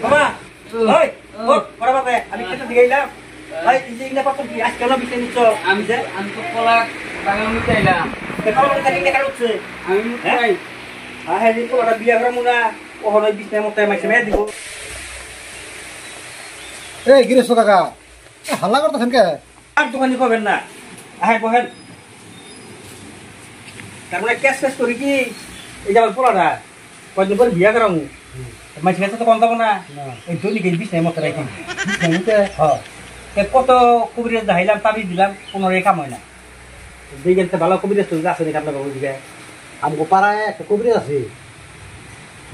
মামা ওই ও পড়া বাবা আমি কেটে দিয়ে গেলাম ভাই এই যে ইনা কত কি আজ কেন বিতে নিচ্ছ আমি তো কলা টাকা মিটাইলাম কেমন করে টাকা টাকা উঠছে আমি মিটাই হ্যাঁ এই পোলাটা বিয়া করা মুনা ওহন ওই বিছনা মতে মাইছে মে দিব এই গিরেশ কাকা হাল্লা করতেছেন কে আর দোকানি করবেন না হ্যাঁ বহেন তারপরে ক্যাশ ক্যাশ করি কি এই যে আমার পোলাটা কয়দিন পরে বিয়া করামু মাইছে কাছে তো কম যাবো না এই দৈনিক এই বিছনা মতে রাখি হ্যাঁ কত কবিরাজ দেখাইলাম তাবিজ দিলাম কোনো কাম হয় না দেখেন তো ভালো কবিরাজ তো আছে নাকি আপনার বাবু দিকে আমগো পাড়ায় একটা কবিরাজ আছে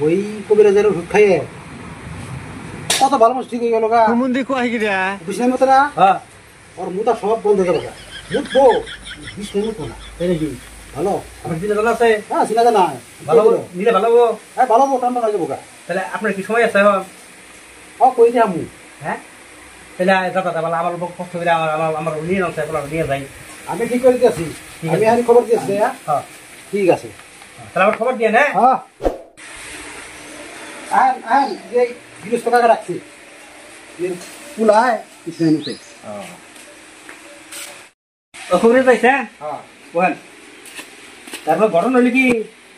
ওই কবিরাজের ওষুধ খাইয়ে কত ভালো মানুষ ঠিক হয়ে গেল গা কোন দেখো আহি গিয়া বিছনার মতো না হ্যাঁ ওর মুতা সব বন্ধ হয়ে গেল গা মুতবো বিছনার মতো না তাই নাকি ভালো আমার দিনে ভালো আছে হ্যাঁ চিনা জানা ভালো নিলে ভালো হবো হ্যাঁ ভালো হবো ঠান্ডা হয়ে যাবো গা তাহলে আপনার কি সময় আছে এখন কই যে আমু হ্যাঁ তাহলে দাদা বলা আমার কষ্ট করে আমার নিয়ে নাও বলা নিয়ে যাই আমি ঠিক করে দিয়েছি আমি এখানে খবর দিয়েছি হ্যাঁ ঠিক আছে তাহলে আমার খবর দিয়ে না হ্যাঁ আন এই গিরেশ কাকা রাখছি পুলায় বিছনার মতো খবর পাইছে হ্যাঁ বলেন তারপর ঘটনা হলো কি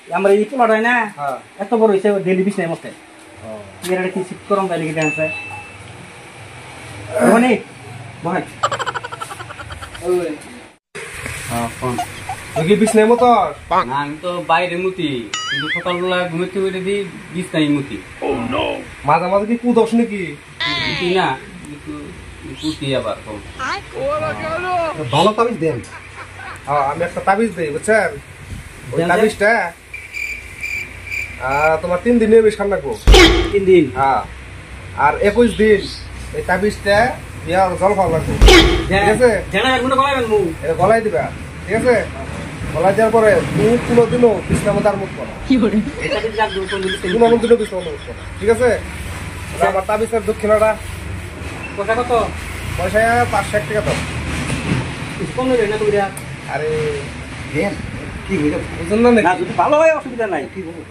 আমার এই পোলাট হয় না হ্যাঁ এত বড় হয়েছে ডেলি বিছনার মতে এটা কি শিফট করম তাই লিখে ডান্সে বনে বহেন কি বিছনার মতো না আমি তো বাইরে মুতি কিন্তু সকালবেলা ঘুমেতে উঠে দিই বিছনাই মুতি মাঝে মাঝে কি কুদস নাকি মুতি না কিন্তু পুতি আবার ভালো তাবিজ দেন হ্যাঁ আমি একটা তাবিজ দিই বুঝছেন ওই দেন যে? তাবিজটা তোমার 3 দিন বেশ খান রাখবো 3 দিন হ্যাঁ আর 21 দিন এই তাবিজটা দিয়া জল খাওয়া লাগবে ঠিক আছে জানা কোনো কমাইবেন মু এটা গলায় দিবা ঠিক আছে গলায় দেওয়ার পরে তুমি কোনোদিনও বিছনার মধ্যে আর মুখ করো এটা দিন যাক দুটো কোনোদিনও বিছনার মধ্যে মুখ করো ঠিক আছে আর আমার তাবিজের দক্ষিণাটা কথা কত পয়সা 560 টাকা তো কম নেবেন না তুমি আরে দেন কি হয়ে যাবে বুঝুন না না নাকি যদি ভালো হয় অসুবিধা নাই কি বলবো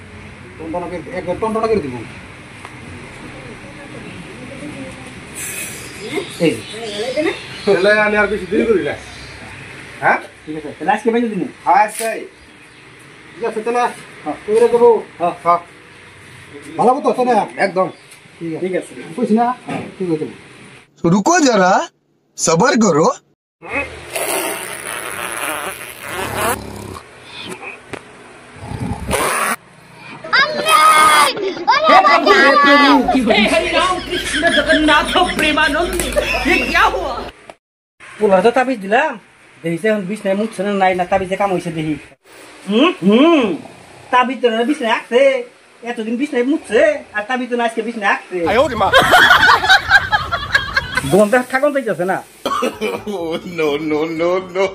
টনটনাকে একবার টনটনা করে দিব এই তাহলে আমি আর বেশি দেরি করি না হ্যাঁ ঠিক আছে তাহলে আজকে বাইরে দিন হ্যাঁ সেই ঠিক আছে তাহলে কইরা দেবো হ্যাঁ হ্যাঁ ভালো মতো আছে না একদম ঠিক আছে ঠিক আছে কইছি না ঠিক আছে रुको जरा सबर करो পোলার তো তাবিজ দিলাম দেখিছে এখন বিছনায় মুখছে না নাই না তাবিজে কাম হয়েছে দেখি তাবিজ তো না বিছনায় আঁকছে এতদিন বিছনায় মুখছে আর তাবিজ তো না আজকে বিছনায় আঁকছে দোকানটা ঠাকুন যাইতেছে না नो नो नो नो